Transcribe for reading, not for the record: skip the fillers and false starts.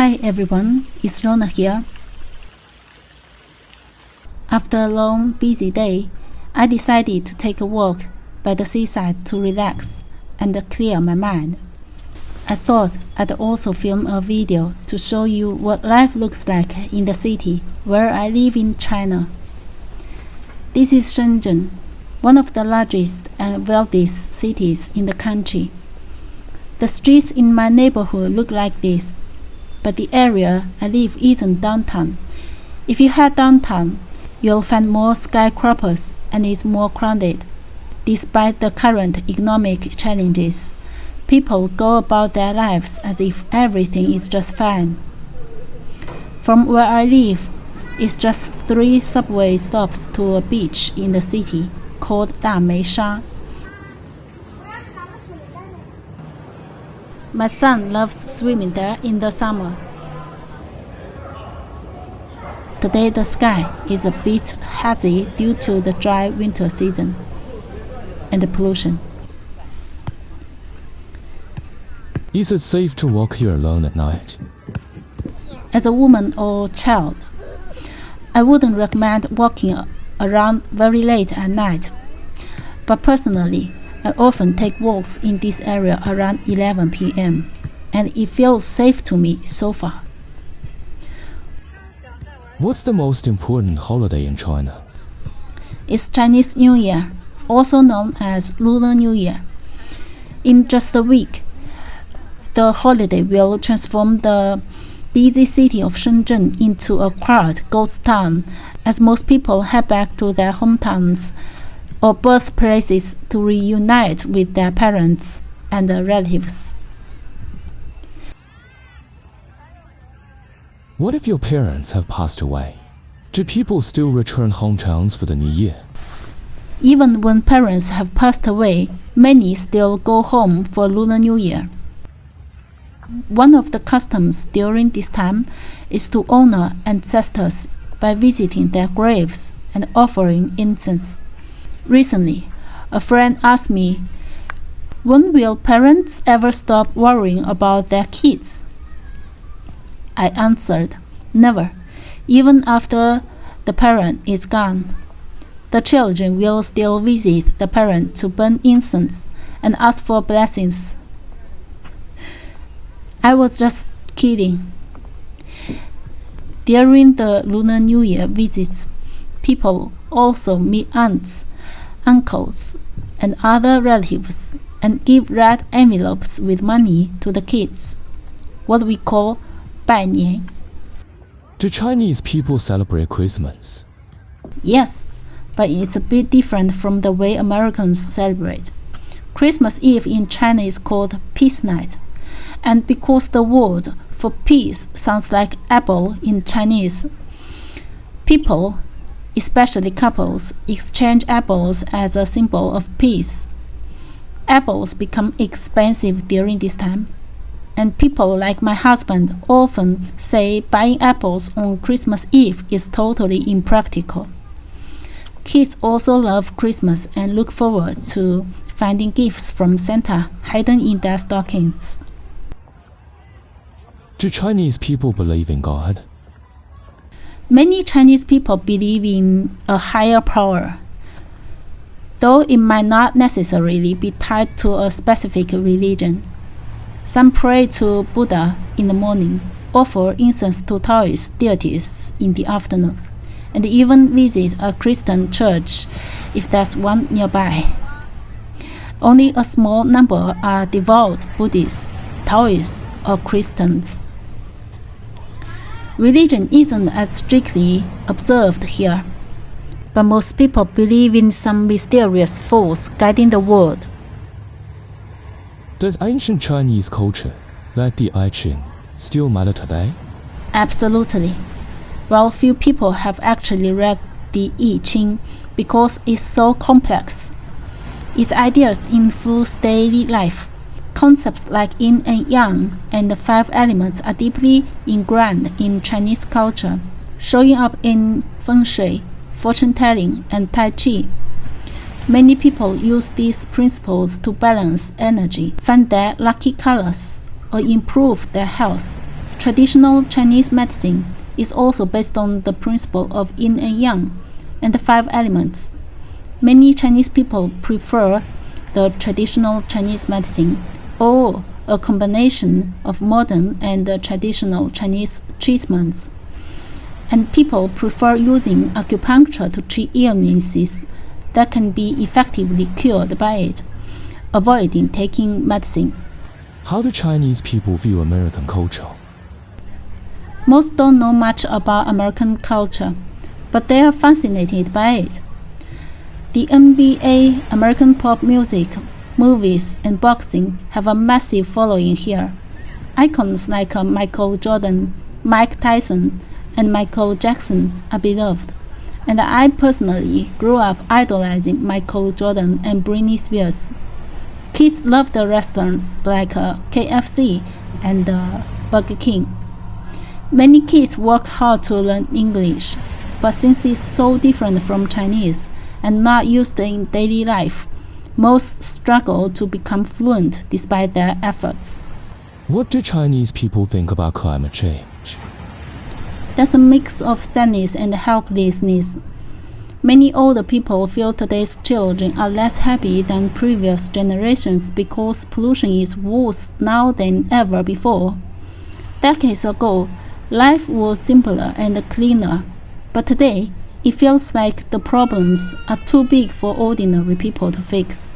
Hi everyone, it's Rona here. After a long, busy day, I decided to take a walk by the seaside to relax and clear my mind. I thought I'd also film a video to show you what life looks like in the city where I live in China. This is Shenzhen, one of the largest and wealthiest cities in the country. The streets in my neighborhood look like this, but the area I live isn't downtown. If you head downtown, you'll find more skyscrapers and it's more crowded. Despite the current economic challenges, people go about their lives as if everything is just fine. From where I live, it's just 3 subway stops to a beach in the city called Dameisha. My son loves swimming there in the summer. Today the sky is a bit hazy due to the dry winter season and the pollution. Is it safe to walk here alone at night? As a woman or child, I wouldn't recommend walking around very late at night. But personally, I often take walks in this area around 11 p.m. and it feels safe to me so far. What's the most important holiday in China? It's Chinese New Year, also known as Lunar New Year. In just a week, the holiday will transform the busy city of Shenzhen into a quiet ghost town as most people head back to their hometowns or birthplaces to reunite with their parents and their relatives. What if your parents have passed away? Do people still return hometowns for the New Year? Even when parents have passed away, many still go home for Lunar New Year. One of the customs during this time is to honor ancestors by visiting their graves and offering incense. Recently, a friend asked me, when will parents ever stop worrying about their kids? I answered, never. Even after the parent is gone, the children will still visit the parent to burn incense and ask for blessings. I was just kidding. During the Lunar New Year visits, people also meet aunts, uncles, and other relatives and give red envelopes with money to the kids, what we call 拜年. Do Chinese people celebrate Christmas? Yes, but it's a bit different from the way Americans celebrate. Christmas Eve in China is called Peace Night, and because the word for peace sounds like apple in Chinese, people, especially couples, exchange apples as a symbol of peace. Apples become expensive during this time, and people like my husband often say buying apples on Christmas Eve is totally impractical. Kids also love Christmas and look forward to finding gifts from Santa hidden in their stockings. Do Chinese people believe in God? Many Chinese people believe in a higher power, though it might not necessarily be tied to a specific religion. Some pray to Buddha in the morning, offer incense to Taoist deities in the afternoon, and even visit a Christian church if there's one nearby. Only a small number are devout Buddhists, Taoists, or Christians. Religion isn't as strictly observed here, but most people believe in some mysterious force guiding the world. Does ancient Chinese culture, like the I Ching, still matter today? Absolutely. While few people have actually read the I Ching because it's so complex, its ideas influence daily life. Concepts like yin and yang and the 5 elements are deeply ingrained in Chinese culture, showing up in feng shui, fortune telling, and tai chi. Many people use these principles to balance energy, find their lucky colors, or improve their health. Traditional Chinese medicine is also based on the principle of yin and yang and the 5 elements. Many Chinese people prefer the traditional Chinese medicine or a combination of modern and traditional Chinese treatments. And people prefer using acupuncture to treat illnesses that can be effectively cured by it, avoiding taking medicine. How do Chinese people view American culture? Most don't know much about American culture, but they are fascinated by it. The NBA, American pop music, movies, and boxing have a massive following here. Icons like Michael Jordan, Mike Tyson, and Michael Jackson are beloved, and I personally grew up idolizing Michael Jordan and Britney Spears. Kids love the restaurants like KFC and Burger King. Many kids work hard to learn English, but since it's so different from Chinese and not used in daily life, most struggle to become fluent despite their efforts. What do Chinese people think about climate change? There's a mix of sadness and helplessness. Many older people feel today's children are less happy than previous generations because pollution is worse now than ever before. Decades ago, life was simpler and cleaner, but today it feels like the problems are too big for ordinary people to fix.